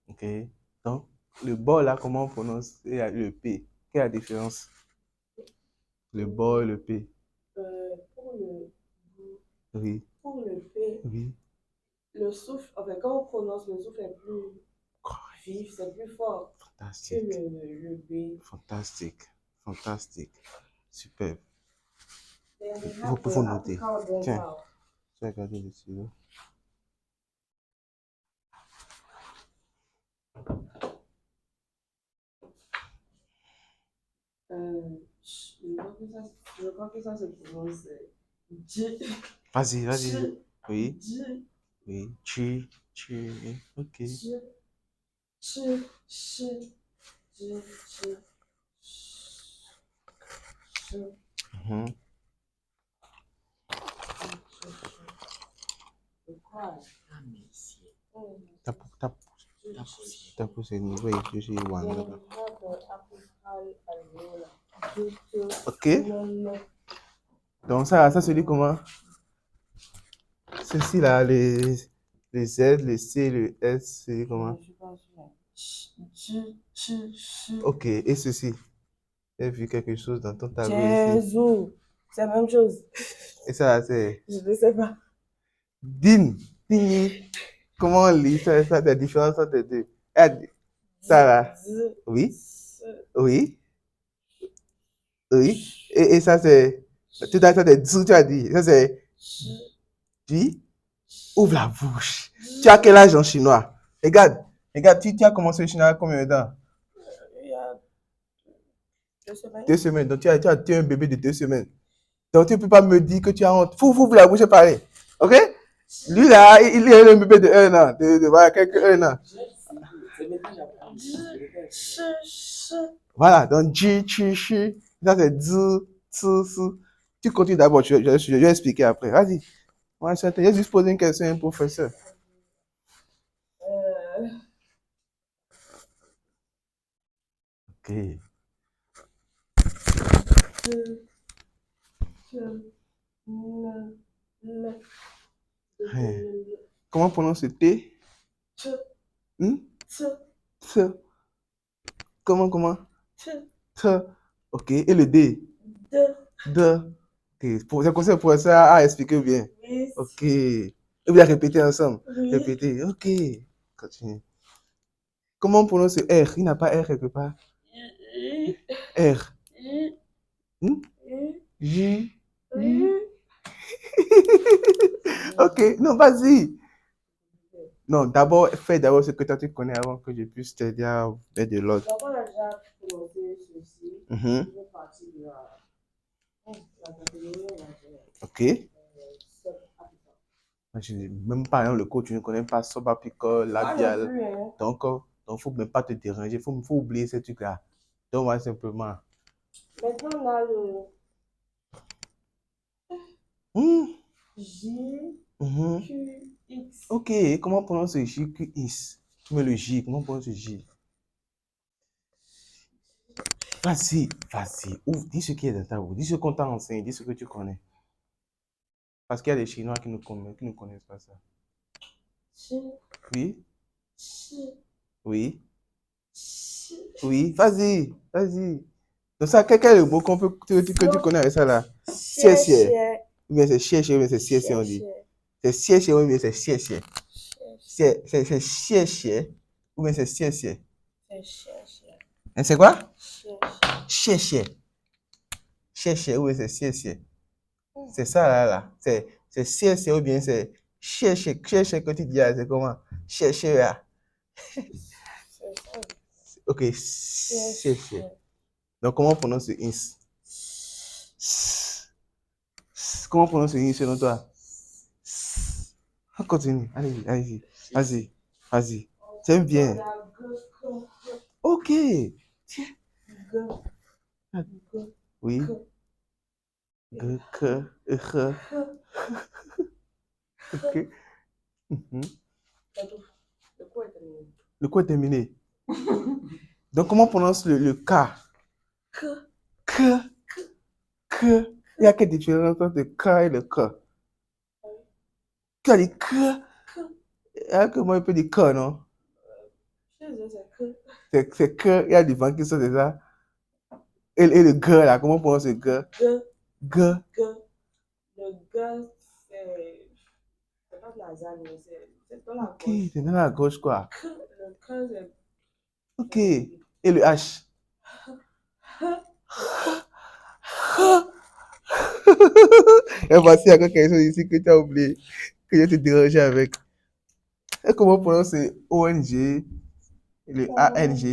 Ok. Donc, le bord là, comment on prononce le P? Quelle est la différence? Le bord et le P. Oui. Pour le P, Oui. le souffle, enfin, quand on prononce, le souffle est plus vif, c'est plus fort que Fantastique. le B. Fantastique. Fantastique. Super. Then we Il have faut the noter. apical Tiens, dental. tu vas regarder le stylo. Je crois que ça se prononce J. Vas-y, vas-y. J. Oui. J. Oui. Chi. Chi. Ok. J. Ch. Ch. J. Ch. Ch. Mhm. Tape, tape, tape pour ce niveau et puis j'ai one Then là-bas. we have the apical alveolar. Ok. Donc ça se dit comment? Ceci là, les Z, les C, le S, c'est comment? Je pense que Ch. Ok. Et ceci? J'ai vu quelque chose dans ton tableau ici. Jésus. C'est la même chose. Et ça, c'est Je ne sais pas. Din. Dini. Comment on lit ça, la différence entre les deux? Ah, ça là. Oui. Oui. Oui. Et ça, c'est. Tout à l'heure, tu as dit. Ça, c'est. Di. Ouvre la bouche. Tu as quel âge en chinois? Regarde. Regarde, tu as commencé le chinois combien de temps? Il y a 2 semaines. 2 semaines. Donc, tu es un bébé de 2 semaines. Donc, tu ne peux pas me dire que tu as honte. Ouvre la bouche et parler. OK? Lui, là, il est un bébé de 1 an. Voilà, quelques 1 an. Voilà, donc Ji, Chi, Chi. Ça, c'est Zi, Tsu, Su. Tu continues d'abord, je vais expliquer après. Vas-y. Moi, j'ai juste posé une question à un professeur. Ok. Comment on prononce le T? Hmm? T. Comment? T. Ok. Et le D? D. Ok. C'est comme ça, le professeur a expliqué bien. Ok. Et vous allez répéter ensemble. Répéter. Ok. Continue. Comment on prononce R? Il n'a pas R quelque part. R. Hmm? J. Ok. Non, vas-y. Non, d'abord, fais d'abord ce que toi tu connais avant que je puisse t'aider à mettre de l'ordre. Donc, on a déjà prononcé ceci. Mhm. Je vais partir de la catégorie, on va dire. Ok. Même par exemple, le cours, tu ne connais pas subapical, labial. Non plus, hein. Donc, il faut même pas te déranger. Faut oublier ces trucs-là. Donc, moi, simplement. Maintenant, on a le Hmm. J, Mhm. Q, X. Ok, comment on prononce J, Q, X? Mais le J, comment on prononce J? Vas-y, vas-y. Ouvre, dis ce qui est dans ta bouche. Dis ce qu'on t'a enseigné. Dis ce que tu connais. Parce qu'il y a des Chinois qui ne connaissent pas ça. Ch, Oui, ch, oui, ch. oui. Vas-y, vas-y. Donc ça, quel est le mot que tu connais avec ça là? Xie xie. Ou bien c'est xie xie, ou bien c'est xie xie, on dit. C'est xie xie, ou bien c'est xie xie. C'est xie xie, ou bien c'est xie xie. Et c'est quoi? Xie xie. Xie xie, ou bien c'est xie xie. C'est ça là. C'est xie xie, ou bien c'est xie xie. Xie xie que tu dis là, c'est comment? Xie xie là. Ok, xie xie. Donc comment on prononce le ins? Comment on prononce le ins selon toi? On continue. Allez, allez, vas-y, vas-y. T'aimes bien. Ok. Tiens. Oui. G, K, E, ok. Mhm. Le cours est terminé. Donc comment on prononce le K? K. K. Il y a quelle différence entre le cœur et le cœur? Tu as dit cœur? Il y a que moi, il peut dire cœur, non? Chez eux, c'est que. C'est cœur, il y a des vents qui sont déjà. Et le cœur, là, comment on prononce le cœur? Que. Cœur. Que. Le gars, c'est pas de la lasagne, mais c'est dans la Ok, gauche. c'est dans la gauche, quoi. Que. Le cœur, c'est. Ok. Et le H? Et voici, il y a quelque chose ici que tu as oublié, que je te déranger avec. Et comment on prononce le ONG, le ANG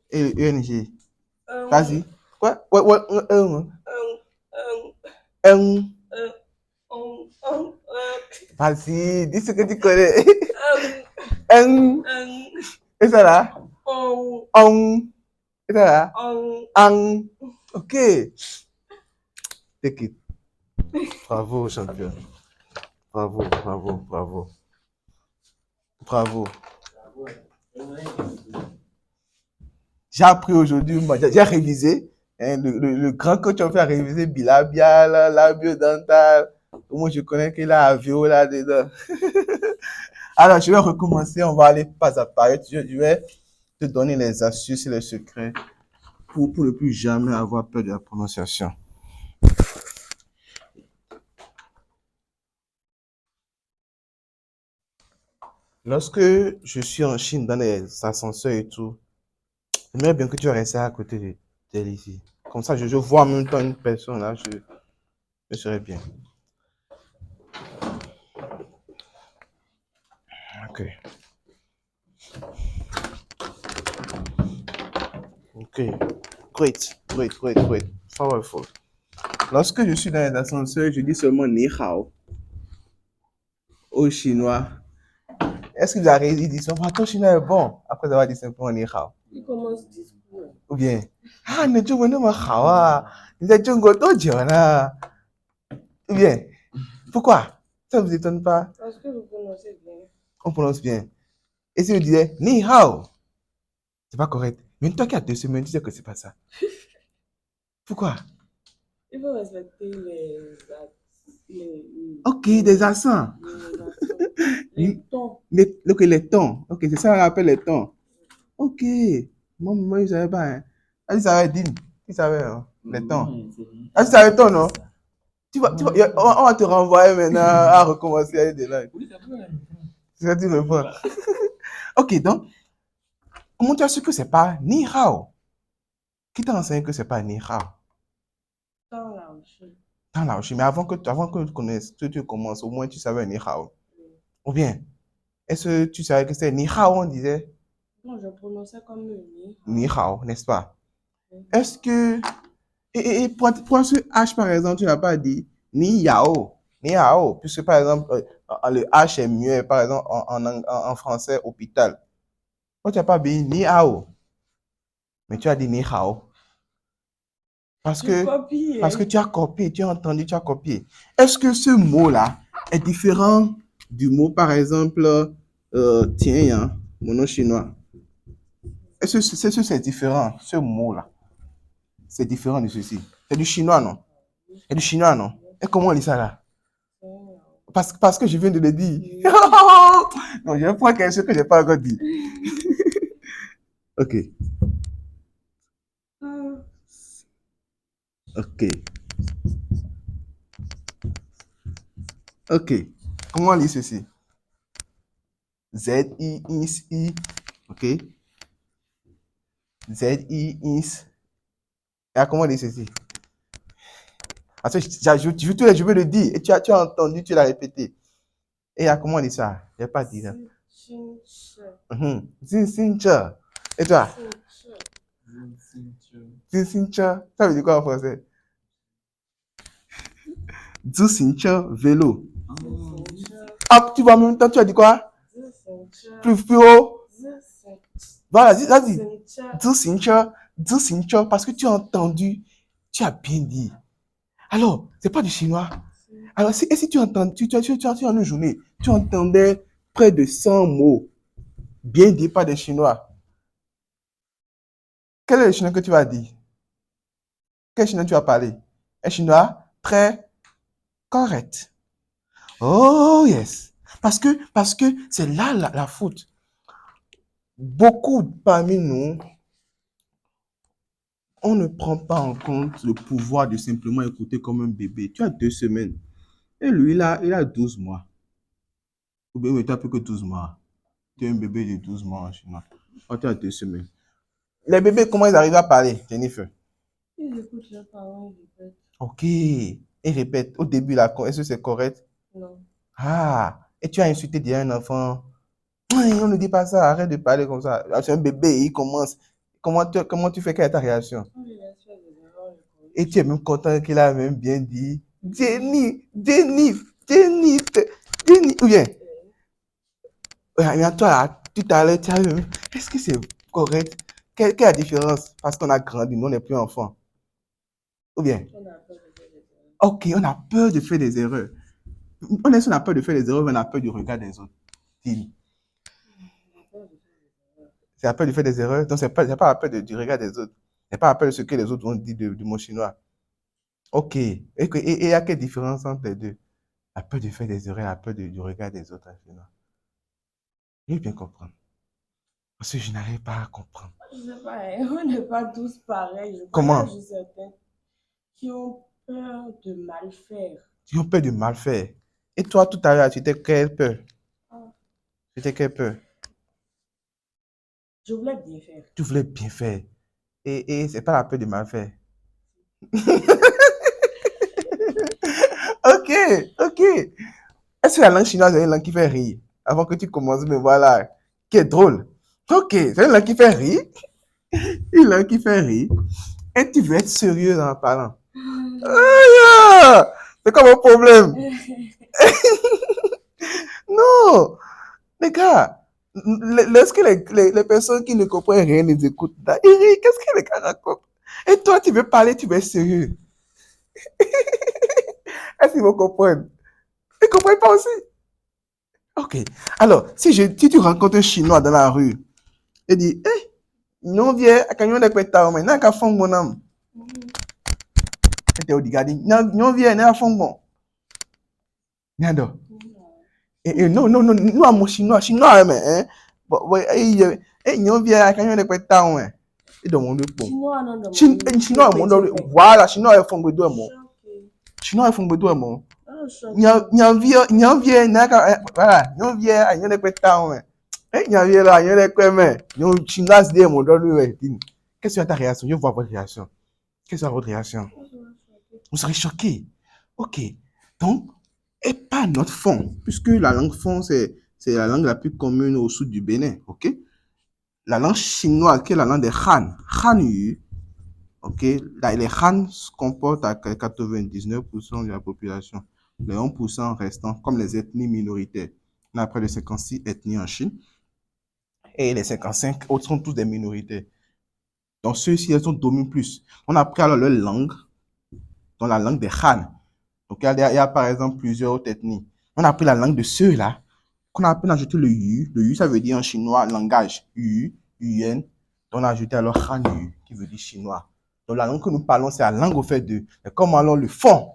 et le ENG? Vas-y. Quoi? Ouais, ouais, un. Vas-y, dis ce que tu connais. Un. Et ça là? Un. Et ça là? Un. Ok. Take it. Bravo, champion. Bravo, bravo, bravo. Bravo. J'ai appris aujourd'hui, j'ai révisé. Hein, le grand coach a fait réviser bilabial, labio-dental. Moi, je connais qu'il a avio là-dedans. Alors, je vais recommencer. On va aller pas à pas. Je vais te donner les astuces et les secrets pour ne plus jamais avoir peur de la prononciation. Lorsque je suis en Chine dans les ascenseurs et tout, j'aimerais bien que tu restes à côté d'elle ici. Comme ça, je vois en même temps une personne là, je serais bien. Ok. Ok. Great, great, great, great. Powerful. Lorsque je suis dans les ascenseurs, je dis seulement ni hao aux Chinois. Est-ce que vous avez dit ça? Ton chinois est bon. Après avoir dit simplement ni hao. Il commence discours. Ou bien, ah, ne tu veux pas hao ah. Ni tu veux pas dire. Ou bien, pourquoi? Ça ne vous étonne pas? Parce que vous prononcez bien. On prononce bien. Et si je disais ni hao, c'est pas correct. Mais toi qui as 2 semaines, tu sais que c'est pas ça. Pourquoi? Il faut respecter Ok, des accents. Les tons. Ok, les tons. Ok, c'est ça qu'on appelle les tons. Ok. Moi, je ne savais pas. Hein. Ah, tu savais, Dean. Tu savais, hein, les tons. Ah, tu savais ton, non? On va te renvoyer maintenant à recommencer à des langues. C'est ça, tu me vois. Ok, donc, comment tu as su que c'est pas ni hao? Qui t'a enseigné que c'est pas ni hao? Dans la Chine. Dans la Chine. Mais avant que tu connaisses, que tu commences, au moins tu savais ni hao. Ou bien, est-ce que tu savais que c'était ni hao, on disait? Non, je prononçais comme ni. Ni hao, n'est-ce pas? Est-ce que. Et pour ce H, par exemple, tu n'as pas dit ni yao. Ni yao. Puisque, par exemple, le H est mieux, par exemple, en français, hôpital. Toi, tu n'as pas dit ni yao. Mais tu as dit ni hao. Parce que tu as copié, tu as entendu, tu as copié. Est-ce que ce mot-là est différent du mot, par exemple, tiens, hein, mon nom chinois? Est-ce que c'est différent, ce mot-là? C'est différent de ceci. C'est du chinois, non? C'est du chinois, non? Et comment on lit ça là? Parce que je viens de le dire. Non, je vais prendre quelque chose que je n'ai pas encore dit. Ok. Ok. Ok. Comment on lit ceci? Z-I-I-I. Ok. Z-I-I. Et comment on lit ceci? Parce que je veux le dire. Et tu as entendu, tu l'as répété. Et comment on dit ça? Je n'ai pas dit ça. Zinsincha. Et toi? Zinsincha. Ça veut dire quoi en français? Zinsincha, vélo. Ah, tu vois, en même temps, tu as dit quoi? Plus haut. Voilà, vas-y. Zinsincha, parce que tu as entendu, tu as bien dit. Alors, c'est pas du chinois. Alors, si tu entends, tu en une journée, tu entendais près de 100 mots bien dit par des Chinois. Quel est le chinois que tu vas dire? Quel chinois tu vas parler? Un Chinois très correct. Oh yes. Parce que c'est là la faute. Beaucoup parmi nous, on ne prend pas en compte le pouvoir de simplement écouter comme un bébé. Tu as 2 semaines. Et lui, il a 12 mois. Ou bien, tu n'as plus que 12 mois. Tu es un bébé de 12 mois en chinois. Oh, tu as 2 semaines. Les bébés, comment ils arrivent à parler, Jennifer? Ils écoutent leurs parents, ils répètent. Ok. Ils répètent. Au début, là, est-ce que c'est correct? Non. Ah. Et tu as insulté déjà un enfant. On ne dit pas ça. Arrête de parler comme ça. Ah, c'est un bébé, il commence. Comment tu fais? Quelle est ta réaction? Il laisse faire des erreurs, je corrige. Et tu es même content qu'il a même bien dit Jenny, Jenny, Jenny, Jenny. Ou bien, regarde toi là, tout à l'heure, tu as même. Est-ce que c'est correct? Quelle est la différence? Parce qu'on a grandi, nous on n'est plus enfants. Ou bien, On a peur de faire des erreurs. ok, on a peur de faire des erreurs. On a peur de faire des erreurs, mais on a peur du regard des autres. Dis. On a peur de faire des erreurs. C'est la peur de faire des erreurs. Donc, c'est pas la peur du regard des autres. C'est pas la peur de ce que les autres vont dire du mot chinois. Ok. Et il y a quelle différence entre les deux? La peur de faire des erreurs, la peur du regard des autres en chinois. Je veux bien comprendre. Parce que je n'arrive pas à comprendre. Je sais pas, hein, on n'est pas tous pareils. Je Comment? partage certains qui ont peur de mal faire. Ils ont peur de mal faire. Et toi, tout à l'heure, tu étais quelle peur? Ah, Tu étais quelle peur? je voulais bien faire. Tu voulais bien faire. Et c'est pas la peur de mal faire. Ok, ok. Est-ce que la langue chinoise est une langue qui fait rire? Avant que tu commences, mais voilà. Qui est drôle. Ok, c'est une langue qui fait rire. Une langue qui fait rire. Et tu veux être sérieux en parlant. Aïe! C'est comme un problème. Non! Les gars, lorsque les personnes qui ne comprennent rien les écoutent, là, ils rient. Qu'est-ce que les gars racontent? Et toi, tu veux parler, tu veux être sérieux. Est-ce qu'ils vont comprendre? Ils ne comprennent pas aussi. Ok. Alors, si tu rencontres un Chinois dans la rue, et dit, eh, non viens, quand on est pétard, mais n'a qu'à fond mon âme. Et tu dis, non viens, n'a qu'à fond bon. Nado. Et non, nous à mon Chinois, mais, hein. Bon, et non viens, quand on est pétard, ouais. Et dans le pont. Chinois, voilà, Chinois est fond de deux, mon. Chinois est fond de deux, mon. N'en viens, n'a qu'à, voilà, non viens, on est pétard, ouais. Eh, il y a là, il y a quoi, mais nous, Chinois, c'est mon dollar. Qu'est-ce que ta réaction? Je vois votre réaction. Quelle sera votre réaction? Vous serez choqué. Ok. Donc, et pas notre fond, puisque la langue fond, c'est la langue la plus commune au sud du Bénin. Ok. La langue chinoise, qui est la langue des Han, Hanyu. Ok. Les Han se comportent à 99% de la population. Les 1% restants, comme les ethnies minoritaires. On a près de 56 ethnies en Chine. Et les 55 autres sont tous des minorités. Donc ceux-ci, elles sont dominent plus. On a pris alors leur langue, dans la langue des Han. Donc il y a par exemple plusieurs autres ethnies. On a pris la langue de ceux-là, qu'on a ajouté le Yu. Le Yu, ça veut dire en chinois langage. Yu, Yuan. On a ajouté alors Han Yu, qui veut dire chinois. Donc la langue que nous parlons, c'est la langue au fait de. Mais comme alors le fond.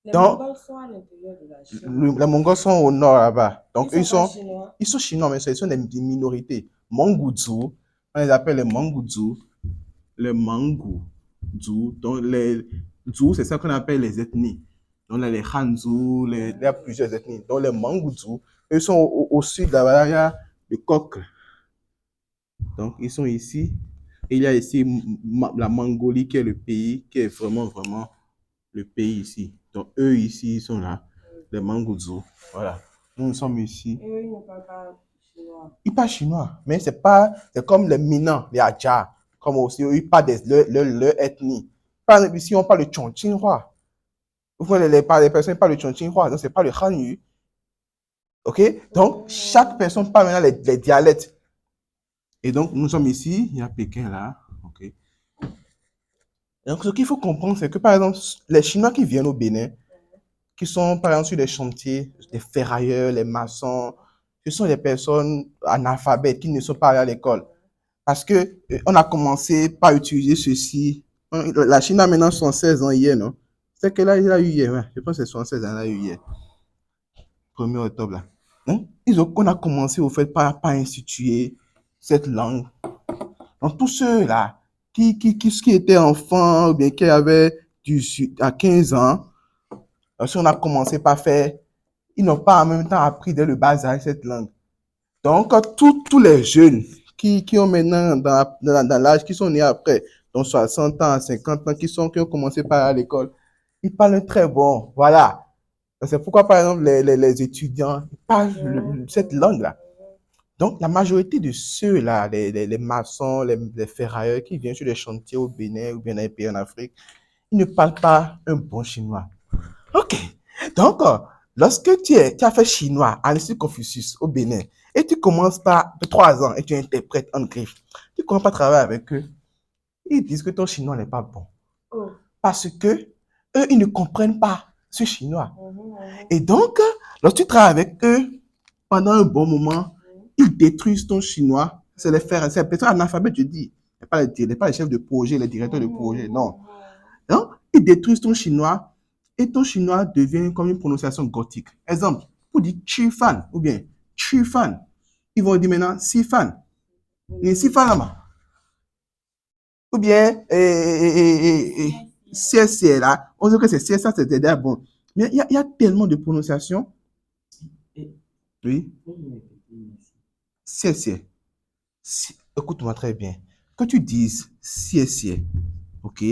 Les Mongols sont à l'intérieur de la Chine. Les Mongols sont au nord là-bas. Donc ils sont chinois, mais ce sont des minorités. Mangouzu, on les appelle les Mangouzu. Les Mangouzu. Donc les Zhu, c'est ça qu'on appelle les ethnies. Donc les Hanzu, il y a plusieurs ethnies. Donc les Mangouzu, eux sont au sud là-bas, il y a le Coq. Donc ils sont ici. Et il y a ici la Mongolie qui est le pays, qui est vraiment le pays ici. Donc eux ici, ils sont là. Les Mangouzu. Voilà. Nous sommes ici. Et eux, ils ne parlent pas chinois. Ils parlent chinois, mais c'est comme les Minans, les Adja, comme aussi, ils parlent de leur ethnie. Par exemple, ici, on parle le Chongqinghua. Vous voyez, les personnes parlent le Chongqinghua, donc c'est pas le Hanyu. Ok? Donc, chaque personne parle maintenant les dialectes. Et donc, nous sommes ici, il y a Pékin là. Ok? Donc, ce qu'il faut comprendre, c'est que, par exemple, les Chinois qui viennent au Bénin, qui sont, par exemple, sur les chantiers, les ferrailleurs, les maçons, ce sont des personnes analphabètes qui ne sont pas allées à l'école. Parce que on a commencé par utiliser ceci. La Chine a maintenant 116 ans hier, non? C'est qu'elle a eu hier, ouais. Je pense que c'est 76 ans, elle a eu hier. 1er octobre, là. Hein? On a commencé, au fait, par instituer cette langue. Donc, tous ceux-là qui étaient enfants, ou bien qui avaient à 15 ans, lorsqu'on a commencé par faire, ils n'ont pas en même temps appris dès le bas âge cette langue. Donc, tous les jeunes qui ont maintenant dans l'âge, qui sont nés après, donc 60 ans, 50 ans, qui ont commencé par à l'école, ils parlent très bon. Voilà. C'est pourquoi, par exemple, les étudiants parlent cette langue-là. Donc, la majorité de ceux-là, les maçons, les ferrailleurs qui viennent sur les chantiers au Bénin ou bien dans les pays en Afrique, ils ne parlent pas un bon chinois. OK. Donc, lorsque tu as fait chinois à l'Institut Confucius au Bénin et tu commences par 3 ans et tu interprètes en griffe, tu commences par travailler avec eux, ils disent que ton chinois n'est pas bon. Oh. Parce que eux, ils ne comprennent pas ce chinois. Et donc, lorsque tu travailles avec eux pendant un bon moment, ils détruisent ton chinois. C'est les faire, c'est peut-être un alphabet, je dis. Pas les chefs de projet, les directeurs de projet, non. Donc, ils détruisent ton chinois et ton chinois devient comme une prononciation gothique. Exemple, pour dire Chifan ou bien Chifan, ils vont dire maintenant Sifan. Et Sifan là-bas. Ou bien CSC là, on sait que c'est CSC, c'est déjà bon. Mais il y a tellement de prononciations. Oui. CSC. Écoute-moi très bien. Que tu dises CSC, ok?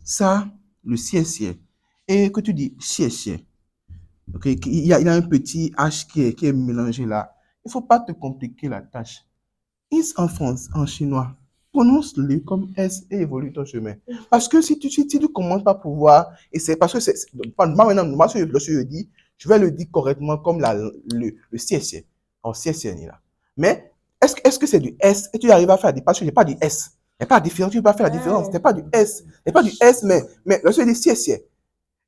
Ça, le CSC. Et que tu dis CSC. Ok? Il y a un petit H qui est mélangé là. Il ne faut pas te compliquer la tâche. Is en France, en chinois, prononce-le comme S et évolue ton chemin. Parce que si tu commences par pouvoir, et c'est parce que moi maintenant, moi, lorsque je dis, je vais le dire correctement comme le CSC. En CSC, là. Mais, est-ce que c'est du S et tu arrives à faire des, parce que je n'ai pas du S. Il n'y a pas de différence, tu ne peux pas faire la différence. Ce n'est pas du S. Ce n'est pas du S, mais lorsque je dis CSC,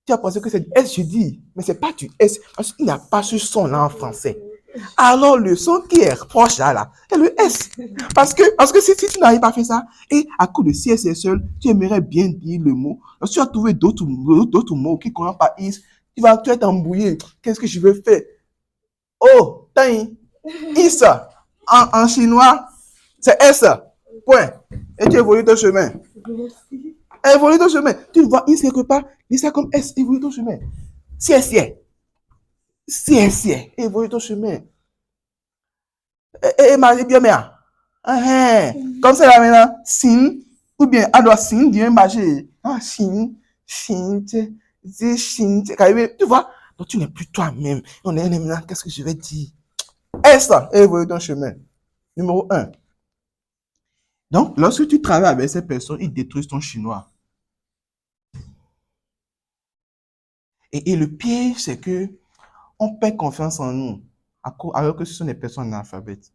tu as pensé que c'est du S, je dis, mais ce n'est pas du S, parce qu'il n'y a pas ce son-là en français. Alors, le son qui est proche là, c'est le S. Parce que si tu n'arrives pas à faire ça, et à coup de CSS seul, tu aimerais bien dire le mot. Lorsque tu as trouvé d'autres mots qui commencent par is, tu vas être embrouillé. Qu'est-ce que je veux faire? Oh, taï, is, en chinois, c'est S. Point. Et tu évolues ton chemin. Évolue ton chemin. Tu vois is quelque part, dis ça comme S, évolue ton chemin. CSS. CSS, évolue ton chemin. Et Marie bien mais comme c'est là maintenant sin ou bien alors sin bien marcher sin tu vois, donc tu n'es plus toi-même. On est maintenant, qu'est-ce que je vais dire? S et évolue ton chemin. Numéro 1. Donc lorsque tu travailles avec ces personnes, ils détruisent ton chinois. Et le pire, c'est que on perd confiance en nous alors que ce sont des personnes analphabètes.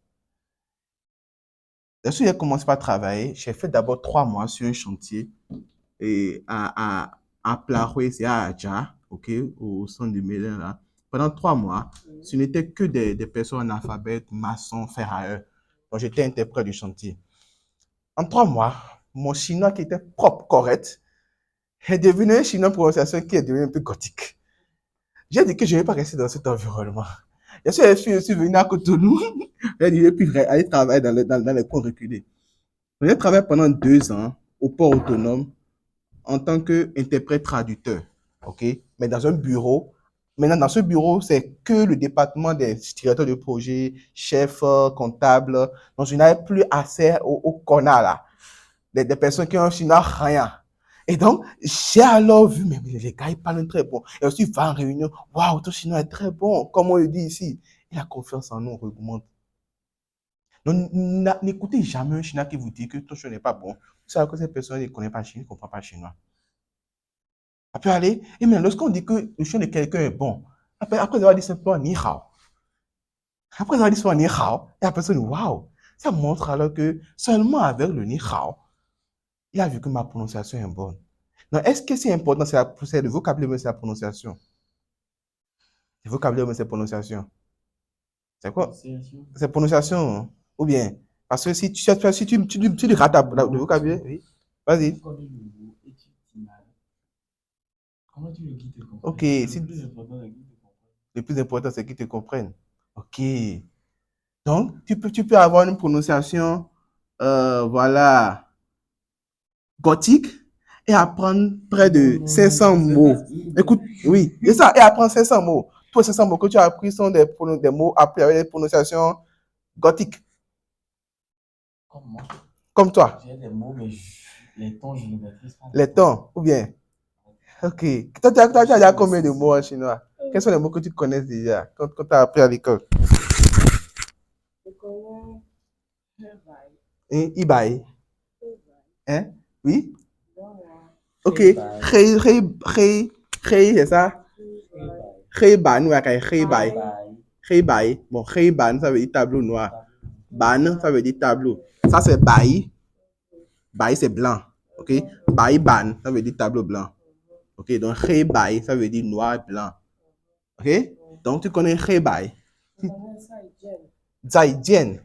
Lorsque j'ai commencé par travailler, j'ai fait d'abord 3 mois sur un chantier et à Plaroué, c'est à Adja, ok, au centre du Mélin, là. Pendant 3 mois, ce n'était que des personnes analphabètes, maçons, ferrailleurs. Donc, j'étais interprète du chantier. En 3 mois, mon chinois qui était propre, correct, est devenu un chinois de prononciation qui est devenu un peu gothique. J'ai dit que je ne vais pas rester dans cet environnement. Je suis venu à Cotonou, j'ai dit, puis aller travailler dans les coins reculés. J'ai travaillé pendant 2 ans au port autonome en tant qu'interprète traducteur, ok? Mais dans un bureau. Maintenant, dans ce bureau, c'est que le département des directeurs de projet, chefs, comptables. Donc, je n'avais plus accès aux connards là, des personnes qui ont sinon rien. Et donc, j'ai alors vu, mais les gars, ils parlent très bon. Et aussi, va en réunion, waouh, ton chinois est très bon, comme on le dit ici. Et la confiance en nous augmente. Donc, n'écoutez jamais un chinois qui vous dit que ton chinois n'est pas bon. Vous savez que cette personne ne connaît pas le chinois, ne comprend pas le chinois. Ça peut aller. Et même lorsqu'on dit que le chien de quelqu'un est bon, après avoir dit simplement ni hao, après avoir dit simplement ni hao, et la personne dit waouh, ça montre alors que seulement avec le ni hao, il a vu que ma prononciation est bonne. Donc, est-ce que c'est important, c'est le vocabulaire, mais c'est la prononciation? Le vocabulaire, mais c'est la prononciation. C'est quoi? C'est prononciation, ou bien? Parce que si tu rates le vocabulaire, oui, vas-y. Comment tu veux qu'ils te comprennent? Ok, Le si- plus important, c'est qu'ils te comprennent. le plus important, c'est qu'ils te comprennent. Ok. Donc, tu peux avoir une prononciation, voilà, gothique et apprendre près de Non, 500 c'est mots. pas- Écoute, oui, c'est ça, et apprendre 500 mots. Tous les 500 mots que tu as appris sont des mots appris avec des prononciations gothiques, Comme moi, comme toi. j'ai des mots, mais les tons, je ne maîtrise pas. Les tons, ou bien. Ok. Toi, tu as déjà combien de mots en chinois? Quels sont les mots que tu connais déjà quand tu as appris à l'école? Je connais Herbal. Ibai. Hein? Oui? Ok. Heibai. Hei, c'est ça? Hei ban, ou hei bai. Bye. Hei bai. Bon, hei ban, ça veut dire tableau noir. Ban, ça veut dire tableau. Ça, c'est bai. Bai, c'est blanc. Ok? Bai ban, ça veut dire tableau blanc. Ok? Donc, hei bai, ça veut dire noir et blanc. Ok? Donc, tu connais hei bai. Je connais ça et Jen. Zai jian.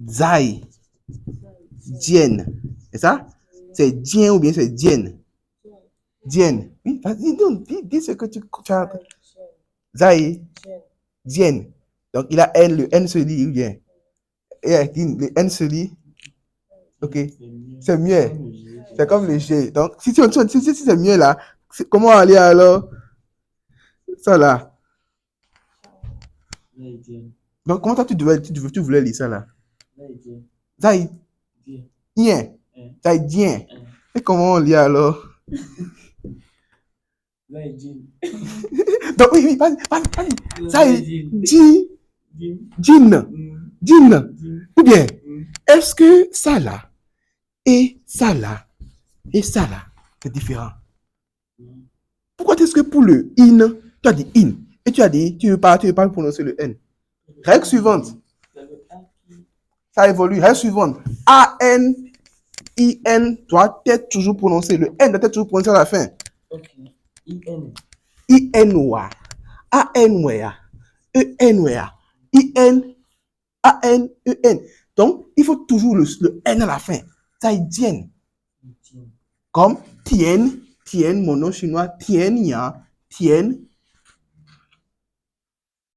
Zai jian. C'est ça? C'est jian ou bien c'est jian? Jian. Oui, vas-y, dis ce que tu as. Zai Jen. jian. Donc, il a N, le N se lit ou bien? Et le N se lit. Ok. C'est mieux. C'est comme le G. Donc, si c'est mieux là, comment aller alors? Ça là. Donc, comment toi tu voulais lire ça là? Zai jian. Zai jian. Et comment on lit alors? Donc, oui, vas-y. Zai jin. Jin. Ou bien, est-ce que ça là et ça là et ça là, c'est différent? Pourquoi est-ce que pour le in, tu as dit in et tu as dit tu veux pas prononcer le N? Règle suivante. Ça évolue. Règle suivante. A-N, I-N doit être toujours prononcé. Le N doit être toujours prononcé à la fin. Ok. I-N. I-N-O-A. A-N-O-A. E-N-O-A. I-N. A-N-E-N. Donc, il faut toujours le N à la fin. Ça est Tien. Comme Tien, Tien, mon nom chinois, Tien Ya, Tien.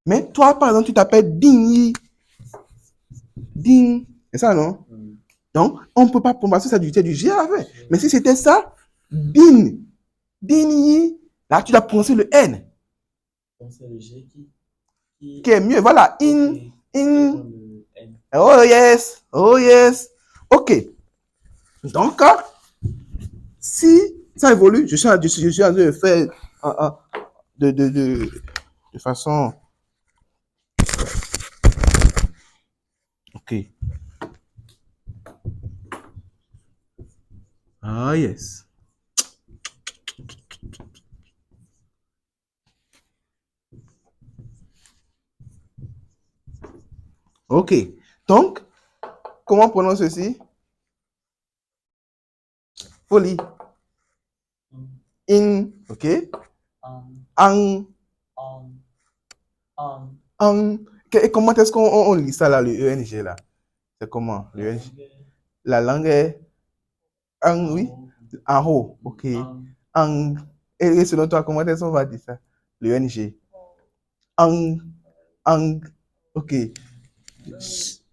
Mais toi, par exemple, tu t'appelles Ding Yi. Ding. C'est ça, non? Donc, on ne peut pas prononcer ça du G à la fin. Mais si c'était ça, Din. Din Yi. Là, tu dois prononcer le N. Donc, c'est le G qui Qui est mieux. Voilà. In. Ok. In. Dans le N. Oh yes. Oh yes. OK. Donc, si ça évolue, je suis en train de faire de façon. OK. Ah, yes. OK. Donc, comment on prononce ceci? Folie. In. OK. Ang. Ang. Et comment est-ce qu'on lit ça là, le ENG là? C'est comment? Le ENG? La langue est. Ang, oui. En haut. OK. Ang. Et selon toi, comment est-ce qu'on va dire ça? Le ENG. Ang. Ang. OK.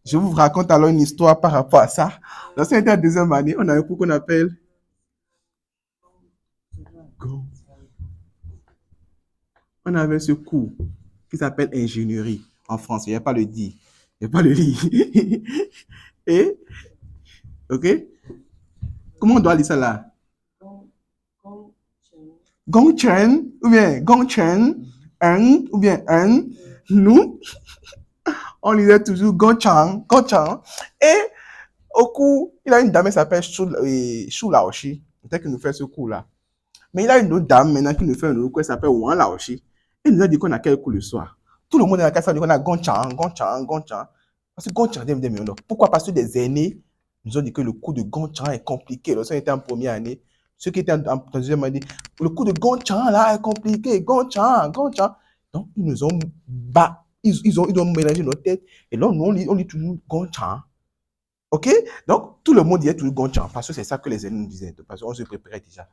Je vous raconte alors une histoire par rapport à ça. Lorsqu'on était en deuxième année, on a un cours qu'on appelle. On avait ce cours qui s'appelle ingénierie en France. Il n'y a pas le dit. Il n'y a pas le lit. Et, OK? Comment on doit lire ça là? Gongchen, ou bien Gongchen, ou bien Nous, on lisait toujours Gongchang. Et au cours, il a une dame qui s'appelle Shu Laoshi. Peut-être qu'il nous fait ce cours-là. Mais il a une autre dame maintenant qui nous fait un autre cours qui s'appelle Wang Laoshi. Et il nous a dit qu'on a quel cours le soir. Tout le monde dans la classe a dit qu'on a Gongchang. Parce que Gongchang, pourquoi? Parce que des aînés nous ont dit que le cours de Gongchang est compliqué. Lorsqu'on était en première année, ceux qui étaient en deuxième année, le cours de Gongchang là est compliqué. Gongchang. Donc, ils nous ont ils ont mélangé nos têtes. Et là, nous, on lit toujours Gongchang. OK? Donc, tout le monde disait toujours Gongchang parce que c'est ça que les aînés nous disaient. Parce qu'on se préparait déjà.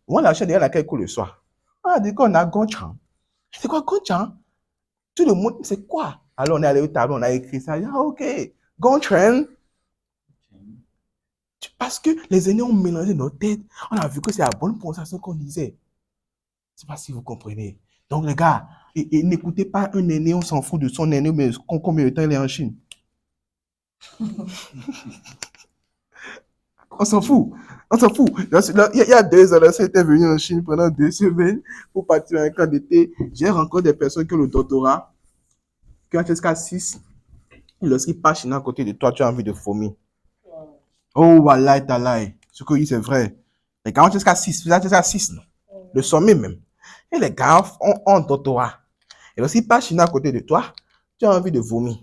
Moi, la chaîne, elle a quel cours le soir? On a dit qu'on a Gonchan. C'est quoi Gonchan? Tout le monde, c'est quoi? Alors on est allé au tableau, on a écrit ça. Ah, ok, Gonchan. Parce que les aînés ont mélangé nos têtes. On a vu que c'est la bonne prononciation qu'on disait. Je ne sais pas si vous comprenez. Donc, les gars, n'écoutez pas un aîné, on s'en fout de son aîné, mais combien de temps il est en Chine. On s'en fout. On s'en fout. Il y a 2 ans, j'étais venu en Chine pendant 2 semaines pour partir à un camp d'été. J'ai rencontré des personnes qui ont le doctorat, qui ont jusqu'à 6. Et lorsqu'ils partent Chine à côté de toi, tu as envie de vomir. Oh, wallah, talai. Ce que dit, c'est vrai. Les gars ont jusqu'à 6. Vous avez jusqu'à 6, non? Le sommet même. Et les gars ont doctorat. Et lorsqu'ils partent Chine à côté de toi, tu as envie de vomir.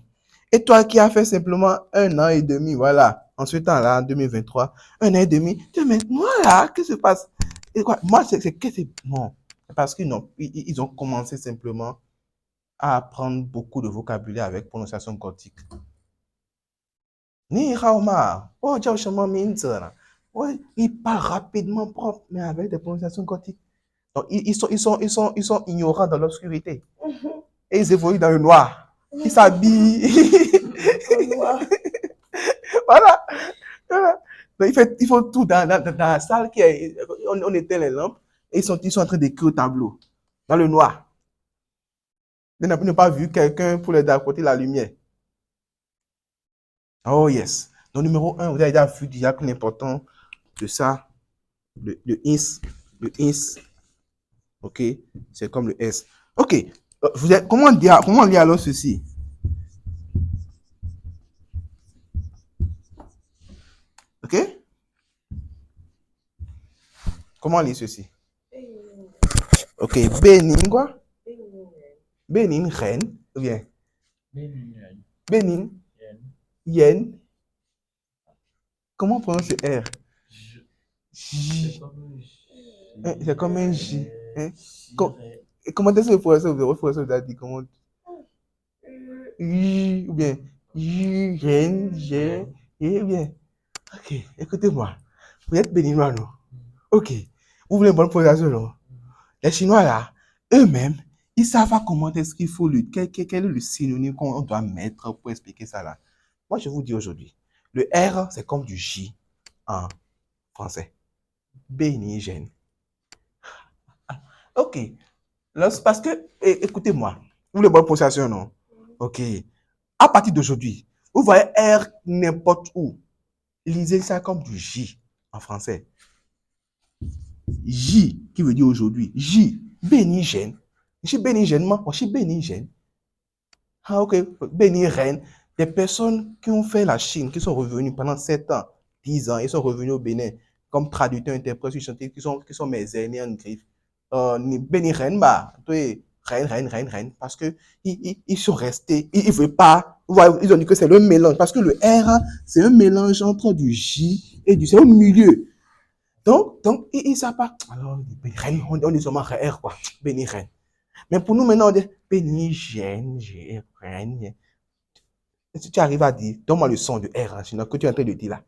Et toi qui as fait simplement 1 an et demi, voilà, en ce temps-là, en 2023, 1 an et demi, tu dis, mais voilà, qu'est-ce qui se passe? Et quoi? Moi, c'est non. Parce qu'ils ont commencé simplement à apprendre beaucoup de vocabulaire avec prononciation gothique. Ni hao ma, oh, jiao shema minzi là. Ouais, ils parlent rapidement propre, mais avec des prononciations gothiques. Donc, ils sont ignorants dans l'obscurité. Et ils évoluent dans le noir. Ils s'habillent. Voilà. Voilà. Donc, ils font tout dans la salle. On éteint les lampes et ils sont en train d'écrire au tableau, dans le noir. Ils n'ont pas vu quelqu'un pour les apporter la lumière. Oh yes. Donc, numéro 1, vous avez déjà vu déjà que l'important de ça, le is, ok, c'est comme le S. Ok. Comment on lit alors ceci? Ok? Comment on lit ceci? Ok, Benin quoi? Benin Ren, ou bien Benin Yen. Comment on prononce le R? C'est comme un J. Hein? Comment est-ce que le professeur vous a dit? Comment? Ou bien Yen, J, ou bien. Ok, écoutez-moi. Vous êtes béninois, non? Ok. Vous voulez une bonne prononciation, non? Les Chinois, là, eux-mêmes, ils savent pas comment est-ce qu'il faut quel est le synonyme qu'on doit mettre pour expliquer ça, là. Moi, je vous dis aujourd'hui, le R, c'est comme du J en français. Bénigène. Ok. Parce que, écoutez-moi, vous voulez une bonne prononciation, non? Ok. À partir d'aujourd'hui, vous voyez R n'importe où. Lisez ça comme du J en français. J, qui veut dire aujourd'hui. J, bénigène. Je suis bénigène, moi. Je suis bénigène. Ah, ok. Bénigène. Des personnes qui ont fait la Chine, qui sont revenues pendant 7 ans, 10 ans, ils sont revenus au Bénin comme traducteurs, interprètes, qui sont mes aînés en griffe. Bénigène, bah, reine, parce que ils sont restés, ils ne veulent pas, ils ont dit que c'est le mélange, parce que le R, c'est un mélange entre du J et c'est au milieu. Donc, ils ne savent pas. Alors, on dit seulement R, quoi. Bénigène. Mais pour nous, maintenant, on dit Bénigène, tu arrives à dire, donne-moi le son de R, sinon que tu es en train de dire là.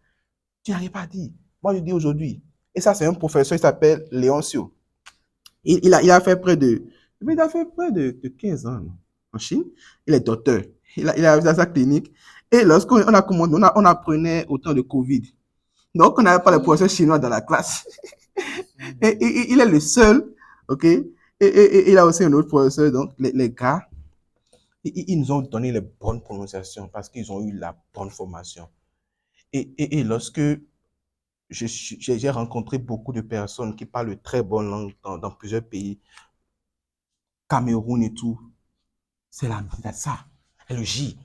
Tu n'arrives pas à dire. Moi, je dis aujourd'hui. Et ça, c'est un professeur, il s'appelle Léoncio. Il a fait près de 15 ans en Chine. Il est docteur. Il a sa clinique. Et lorsqu'on on apprenait au temps de Covid. Donc, on n'avait pas les professeurs chinois dans la classe. Et il est le seul, ok? Et il a aussi un autre professeur. Donc, les gars, ils nous ont donné les bonnes prononciations parce qu'ils ont eu la bonne formation. Et lorsque j'ai rencontré beaucoup de personnes qui parlent de très bonnes langues dans plusieurs pays, Cameroun et tout, c'est ça, c'est le J.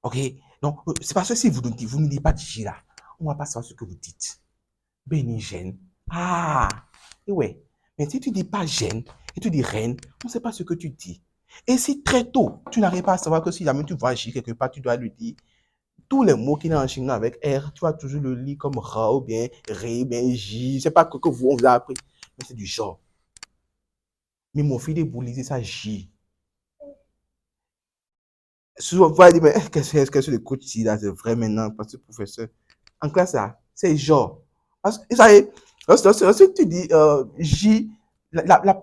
Ok? Donc, c'est parce que si vous ne dites pas de J là, on ne va pas savoir ce que vous dites. Bénigène. Ah, et ouais. Mais si tu ne dis pas gène et tu dis reine, on ne sait pas ce que tu dis. Et si très tôt, tu n'arrives pas à savoir que si jamais tu vois J quelque part, tu dois lui dire tous les mots qu'il y a en chinois avec R, tu vas toujours le lire comme Ra ou bien Ré, bien J. Je ne sais pas que vous, on vous a appris, mais c'est du genre. Mais mon fils, vous lisez ça J. Souvent, vous allez dire, mais qu'est-ce que le coach dit là, c'est vrai maintenant, parce que le professeur, en classe là, c'est genre. Parce que, ça y est, lorsque tu dis J, la